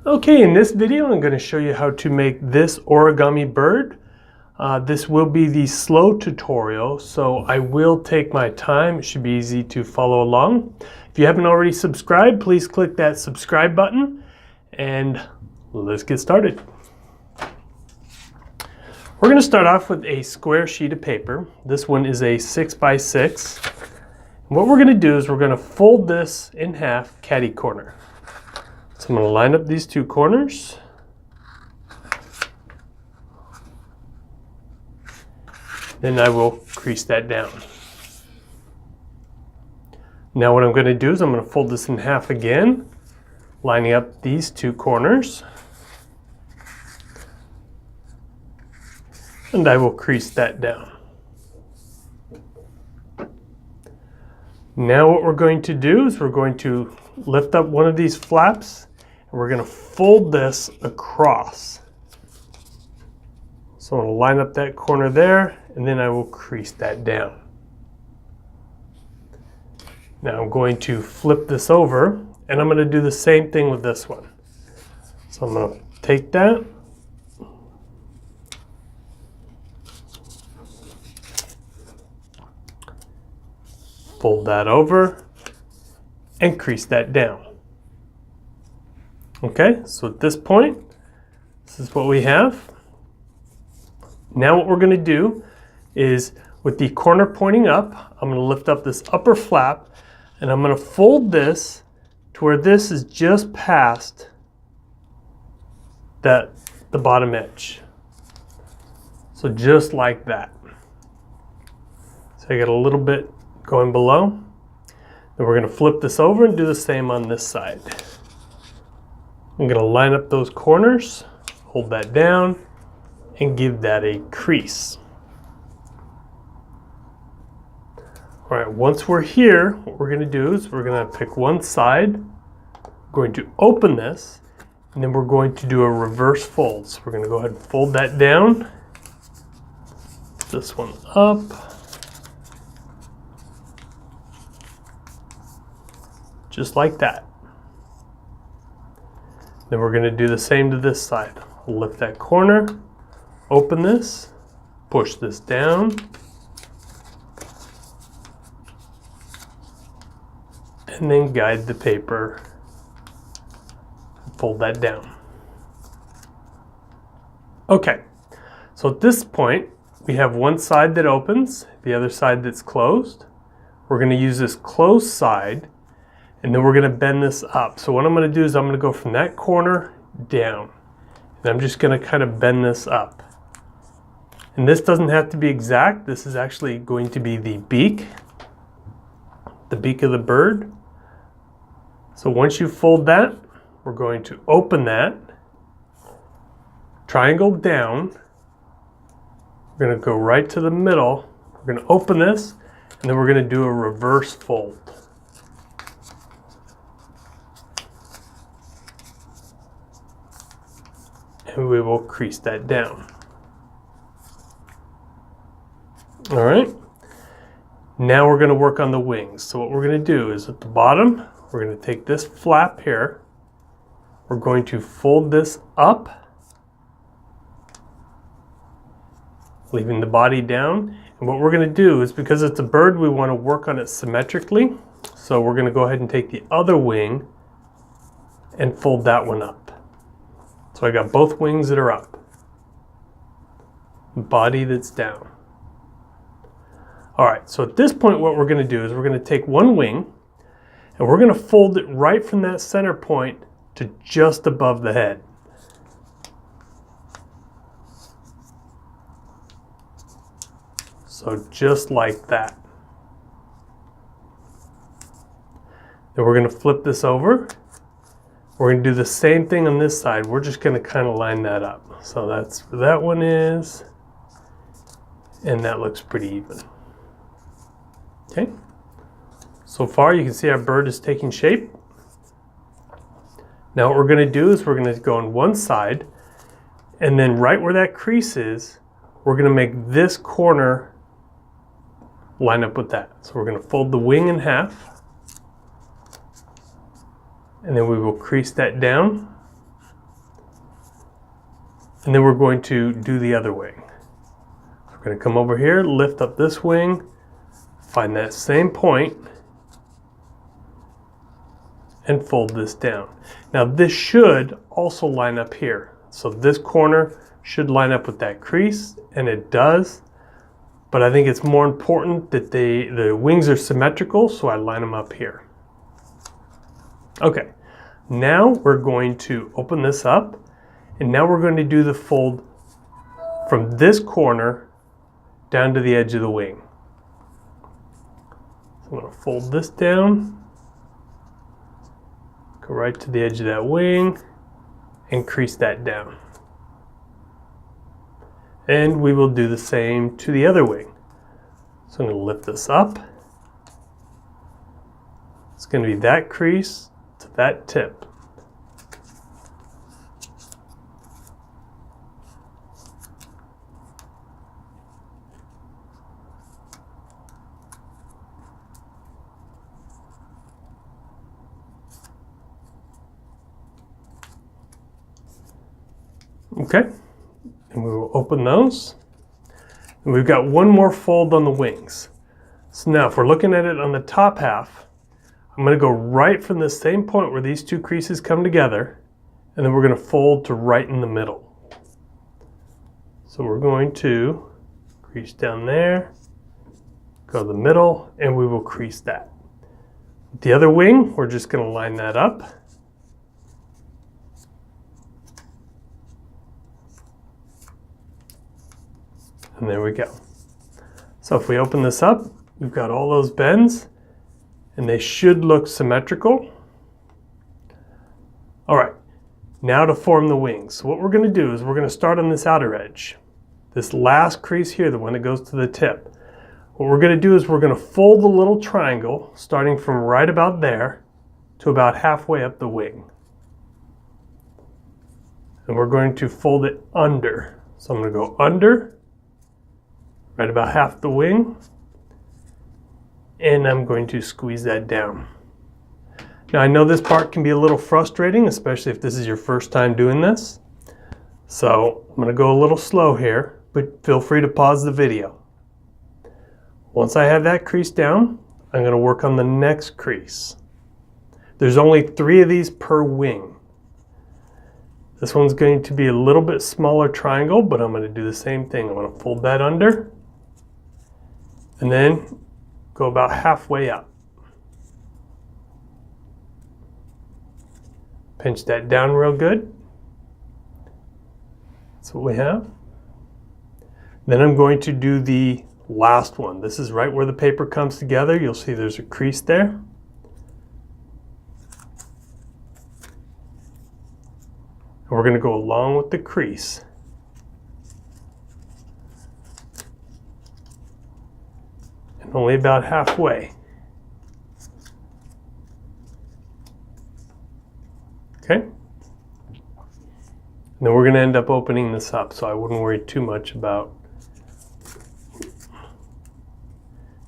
Okay, in this video I'm going to show you how to make this origami bird. This will be the slow tutorial, so I will take my time. It should be easy to follow along. If you haven't already subscribed, please click that subscribe button and let's get started. We're going to start off with a square sheet of paper. This one is a 6x6. What we're going to do is we're going to fold this in half, catty corner. So I'm going to line up these two corners. Then I will crease that down. Now what I'm going to do is I'm going to fold this in half again, lining up these two corners. And I will crease that down. Now what we're going to do is we're going to lift up one of these flaps and we're going to fold this across. So I'm going to line up that corner there and then I will crease that down. Now I'm going to flip this over and I'm going to do the same thing with this one. So I'm going to take that, fold that over and crease that down. Okay, so at this point, this is what we have. Now what we're going to do is with the corner pointing up, I'm going to lift up this upper flap and I'm going to fold this to where this is just past the bottom edge. So just like that. So I got a little bit going below. Then we're going to flip this over and do the same on this side. I'm going to line up those corners, hold that down, and give that a crease. All right, once we're here, what we're going to do is we're going to pick one side, we're going to open this, and then we're going to do a reverse fold. So we're going to go ahead and fold that down, this one up, just like that. Then we're going to do the same to this side. Lift that corner, open this, push this down, and then guide the paper, fold that down. Okay, so at this point, we have one side that opens, the other side that's closed. We're going to use this closed side and then we're going to bend this up. So what I'm going to do is I'm going to go from that corner down. And I'm just going to kind of bend this up. And this doesn't have to be exact. This is actually going to be the beak of the bird. So once you fold that, we're going to open that, triangle down. We're going to go right to the middle. We're going to open this, and then we're going to do a reverse fold. And we will crease that down. All right. Now we're going to work on the wings. So what we're going to do is at the bottom, we're going to take this flap here. We're going to fold this up, leaving the body down. And what we're going to do is, because it's a bird, we want to work on it symmetrically. So we're going to go ahead and take the other wing and fold that one up. So I got both wings that are up, body that's down. All right, so at this point what we're going to do is we're going to take one wing and we're going to fold it right from that center point to just above the head. So just like that. Then we're going to flip this over. We're going to do the same thing on this side. We're just going to kind of line that up. So that's where that one is. And that looks pretty even. Okay. So far you can see our bird is taking shape. Now what we're going to do is we're going to go on one side. And then right where that crease is, we're going to make this corner line up with that. So we're going to fold the wing in half. And then we will crease that down and then we're going to do the other wing. We're going to come over here, lift up this wing, find that same point, and fold this down. Now this should also line up here. So this corner should line up with that crease, and it does. But I think it's more important that the wings are symmetrical, so I line them up here. Okay, now we're going to open this up, and now we're going to do the fold from this corner down to the edge of the wing. So I'm going to fold this down, go right to the edge of that wing, and crease that down. And we will do the same to the other wing. So I'm going to lift this up. It's going to be that crease to that tip. Okay, and we will open those. And we've got one more fold on the wings. So now if we're looking at it on the top half, I'm going to go right from the same point where these two creases come together, and then we're going to fold to right in the middle. So we're going to crease down there, go to the middle, and we will crease that. The other wing, we're just going to line that up. And there we go. So if we open this up, we've got all those bends, and they should look symmetrical. All right, now to form the wings. So what we're going to do is we're going to start on this outer edge. This last crease here, the one that goes to the tip. What we're going to do is we're going to fold the little triangle, starting from right about there to about halfway up the wing. And we're going to fold it under. So I'm going to go under, right about half the wing, and I'm going to squeeze that down. Now I know this part can be a little frustrating, especially if this is your first time doing this. So I'm going to go a little slow here, but feel free to pause the video. Once I have that crease down, I'm going to work on the next crease. There's only 3 of these per wing. This one's going to be a little bit smaller triangle, but I'm going to do the same thing. I'm going to fold that under, and then go about halfway up. Pinch that down real good. That's what we have. Then I'm going to do the last one. This is right where the paper comes together. You'll see there's a crease there. And we're going to go along with the crease. And only about halfway. Okay? And then we're going to end up opening this up, so I wouldn't worry too much about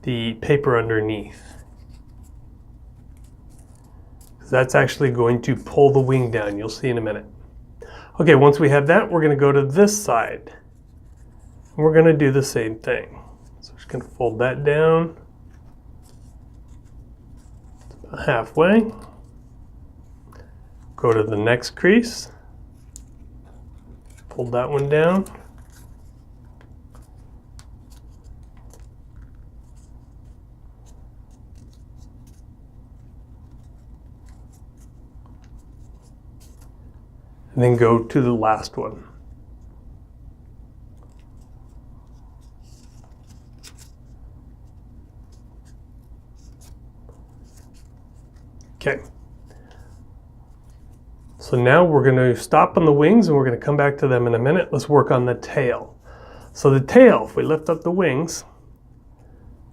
the paper underneath. Because that's actually going to pull the wing down. You'll see in a minute. Okay, once we have that, we're going to go to this side. And we're going to do the same thing. So we're just going to fold that down about halfway. Go to the next crease. Fold that one down. And then go to the last one. Okay. So now we're going to stop on the wings, and we're going to come back to them in a minute. Let's work on the tail. So the tail, if we lift up the wings,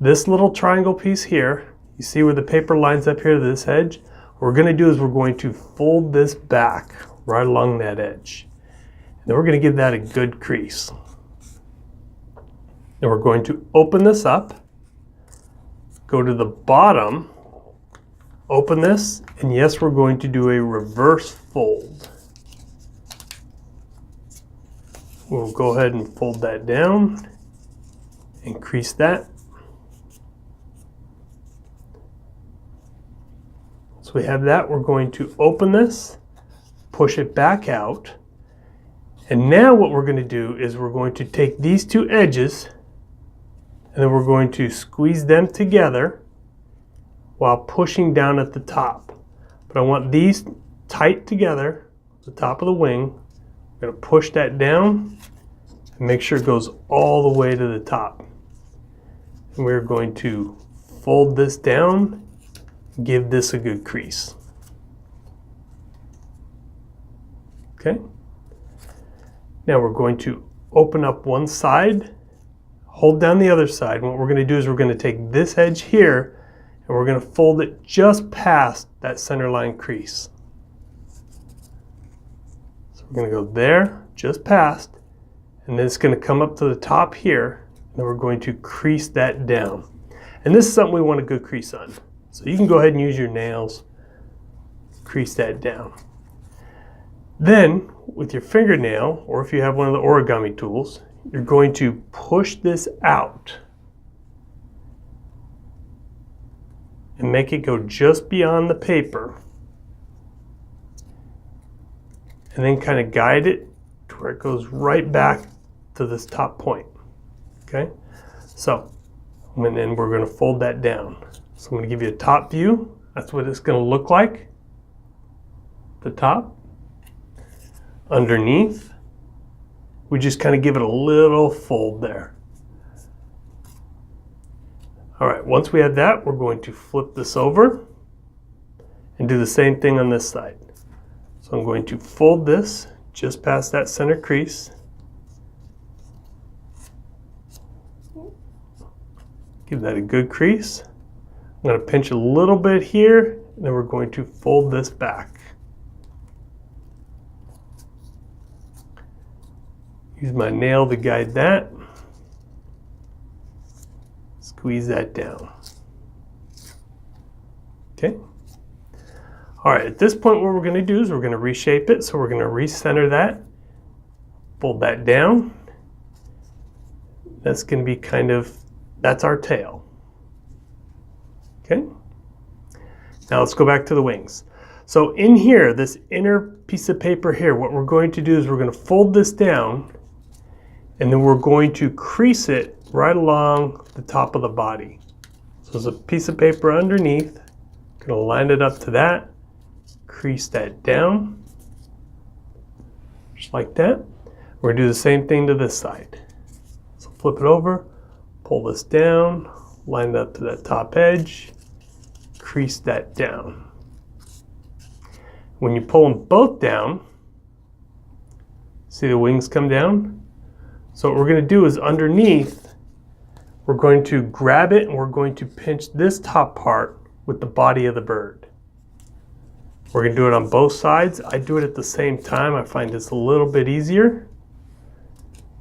this little triangle piece here, you see where the paper lines up here to this edge? What we're going to do is we're going to fold this back right along that edge. And then we're going to give that a good crease. And we're going to open this up, go to the bottom, open this, and yes, we're going to do a reverse fold. we'll go ahead and fold that down, increase that. So we have that. We're going to open this, push it back out. And now what we're going to do is we're going to take these two edges and then we're going to squeeze them together while pushing down at the top. But I want these tight together, the top of the wing. I'm going to push that down and make sure it goes all the way to the top. And we're going to fold this down, give this a good crease. Okay. Now we're going to open up one side, hold down the other side. And what we're going to do is we're going to take this edge here and we're going to fold it just past that center line crease. So we're going to go there, just past, and then it's going to come up to the top here, and then we're going to crease that down. And this is something we want a good crease on. So you can go ahead and use your nails, crease that down. Then with your fingernail, or if you have one of the origami tools, you're going to push this out and make it go just beyond the paper, and then kind of guide it to where it goes right back to this top point. Okay, so and then we're going to fold that down. So I'm going to give you a top view. That's what it's going to look like. The top. Underneath, we just kind of give it a little fold there. All right, once we have that, we're going to flip this over and do the same thing on this side. So I'm going to fold this just past that center crease. Give that a good crease. I'm going to pinch a little bit here, and then we're going to fold this back. Use my nail to guide that. Squeeze that down. Okay. All right, at this point what we're going to do is we're going to reshape it. So we're going to recenter that, fold that down. That's going to be kind of, that's our tail. Okay. Now let's go back to the wings. So in here, this inner piece of paper here, what we're going to do is we're going to fold this down, and then we're going to crease it right along the top of the body. So there's a piece of paper underneath. Going to line it up to that, crease that down, just like that. We're going to do the same thing to this side. So flip it over, pull this down, line it up to that top edge, crease that down. When you pull them both down, see the wings come down? So what we're going to do is underneath, we're going to grab it and we're going to pinch this top part with the body of the bird. We're going to do it on both sides. I do it at the same time. I find it's a little bit easier.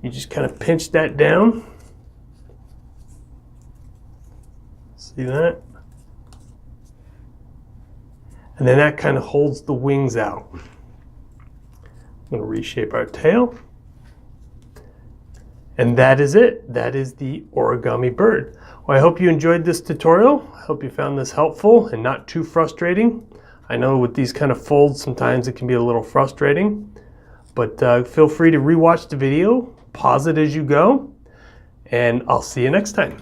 You just kind of pinch that down. See that? And then that kind of holds the wings out. I'm going to reshape our tail. And that is it. That is the origami bird. Well, I hope you enjoyed this tutorial. I hope you found this helpful and not too frustrating. I know with these kind of folds, sometimes it can be a little frustrating, but feel free to rewatch the video, pause it as you go, and I'll see you next time.